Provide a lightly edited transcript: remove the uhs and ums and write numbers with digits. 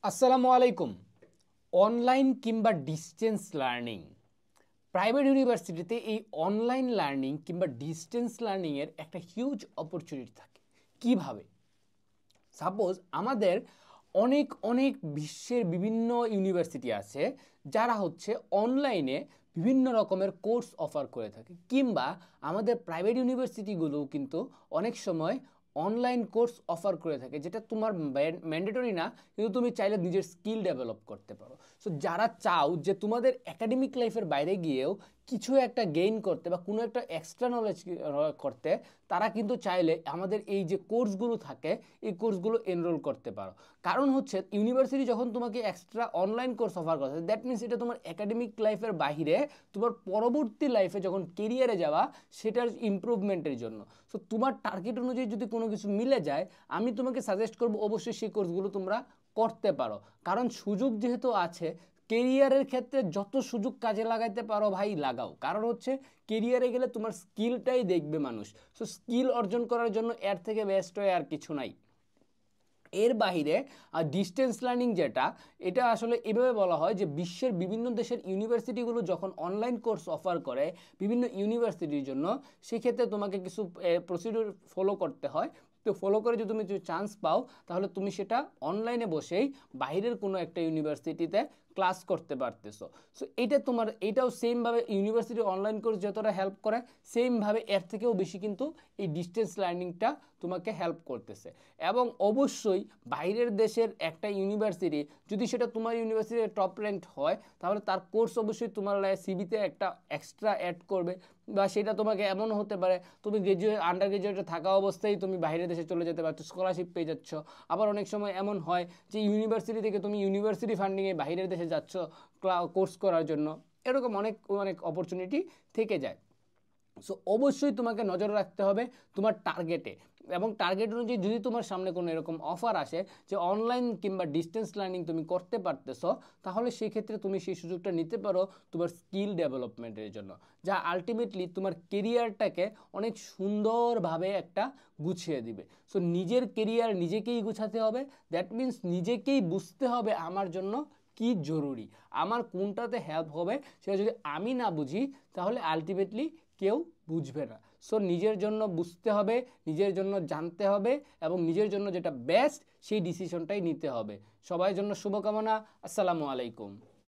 আসসালামু আলাইকুম। অনলাইন কিংবা ডিস্টেন্স লার্নিং, প্রাইভেট ইউনিভার্সিটিতে এই অনলাইন লার্নিং কিংবা ডিস্টেন্স লার্নিংয়ের একটা হিউজ অপরচুনিটি থাকে। কিভাবে? সাপোজ আমাদের অনেক অনেক বিশ্বের বিভিন্ন ইউনিভার্সিটি আছে যারা হচ্ছে অনলাইনে বিভিন্ন রকমের কোর্স অফার করে থাকে, কিংবা আমাদের প্রাইভেট ইউনিভার্সিটিগুলোও কিন্তু অনেক সময় অনলাইন কোর্স অফার করে থাকে, যেটা তোমার ম্যান্ডেটরি না, কিন্তু তুমি চাইলে নিজের স্কিল ডেভেলপ করতে পারো। সো যারা চাও যে তোমাদের একাডেমিক লাইফের বাইরে গিয়েও কিছু একটা গেইন করতে বা কোনো একটা এক্সট্রা নলেজ করতে, তারা কিন্তু চাইলে আমাদের এই যে কোর্সগুলো থাকে এই কোর্সগুলো এনরোল করতে পারো। কারণ হচ্ছে ইউনিভার্সিটি যখন তোমাকে এক্সট্রা অনলাইন কোর্স অফার করছে, দ্যাট মিনস এটা তোমার একাডেমিক লাইফের বাইরে তোমার পরবর্তী লাইফে যখন কেরিয়ারে যাওয়া সেটার ইমপ্রুভমেন্টের জন্য। সো তোমার টার্গেট অনুযায়ী যদি কোনো কিছু মিলে যায়, আমি তোমাকে সাজেস্ট করবো অবশ্যই সেই কোর্সগুলো তোমরা করতে পারো। কারণ সুযোগ যেহেতু আছে, কেরিয়ারের ক্ষেত্রে যত সুযোগ কাজে লাগাইতে পারো ভাই লাগাও। কারণ হচ্ছে কেরিয়ারে গেলে তোমার স্কিলটাই দেখবে মানুষ। সো স্কিল অর্জন করার জন্য এর থেকে বেস্ট হয় আর কিছু নাই। এর বাইরে ডিস্টেন্স লার্নিং যেটা, এটা আসলে এভাবে বলা হয় যে বিশ্বের বিভিন্ন দেশের ইউনিভার্সিটিগুলো যখন অনলাইন কোর্স অফার করে বিভিন্ন ইউনিভার্সিটির জন্য, সেক্ষেত্রে তোমাকে কিছু প্রসিডিউর ফলো করতে হয়। তো ফলো করে যদি তুমি চান্স পাও, তাহলে তুমি সেটা অনলাইনে বসেই বাইরের কোনো একটা ইউনিভার্সিটিতে ক্লাস করতে পারতেছো। সো এটা তোমার এটাও সেমভাবে ইউনিভার্সিটি অনলাইন কোর্স যতটা হেল্প করে, সেমভাবে এর থেকেও বেশি কিন্তু এই ডিস্টেন্স লার্নিংটা তোমাকে হেল্প করতেছে। এবং অবশ্যই বাইরের দেশের একটা ইউনিভার্সিটি যদি সেটা তোমার ইউনিভার্সিটির টপ র্যাঙ্কড হয়, তাহলে তার কোর্স অবশ্যই তোমার সিভিতে একটা এক্সট্রা অ্যাড করবে। বা সেটা তোমাকে এমন হতে পারে তুমি আন্ডার গ্রাজুয়েটে থাকা অবস্থায় তুমি বাইরের দেশে চলে যেতে পারছো, স্কলারশিপ পেয়ে যাচ্ছ। আবার অনেক সময় এমন হয় যে ইউনিভার্সিটি থেকে তুমি ইউনিভার্সিটি ফান্ডিংয়ে বাইরের দেশে যাচ্ছ কোর্স করার জন্য। এরকম অনেক অনেক অপরচুনিটি থেকে যায়। সো অবশ্যই তোমাকে নজর রাখতে হবে তোমার টার্গেটে, এবং টার্গেট অনুযায়ী যদি তোমার সামনে কোনো এরকম অফার আসে যে অনলাইন কিংবা ডিস্টেন্স লার্নিং তুমি করতে পারতেছো, তাহলে সেই ক্ষেত্রে তুমি সেই সুযোগটা নিতে পারো তোমার স্কিল ডেভেলপমেন্টের জন্য, যা আলটিমেটলি তোমার কেরিয়ারটাকে অনেক সুন্দরভাবে একটা গুছিয়ে দিবে। সো নিজের কেরিয়ার নিজেকেই গুছাতে হবে। দ্যাট মিনস নিজেকেই বুঝতে হবে আমার জন্য কি জরুরি, আমার কোনটাতে হেল্প হবে। সেটা যদি আমি না বুঝি, তাহলে আলটিমেটলি কেউ বুঝবে না। সো নিজের জন্য বুঝতে হবে, নিজের জন্য জানতে হবে, এবং নিজের জন্য যেটা বেস্ট সেই ডিসিশনটাই নিতে হবে। সবার জন্য শুভকামনা। আসসালামু আলাইকুম।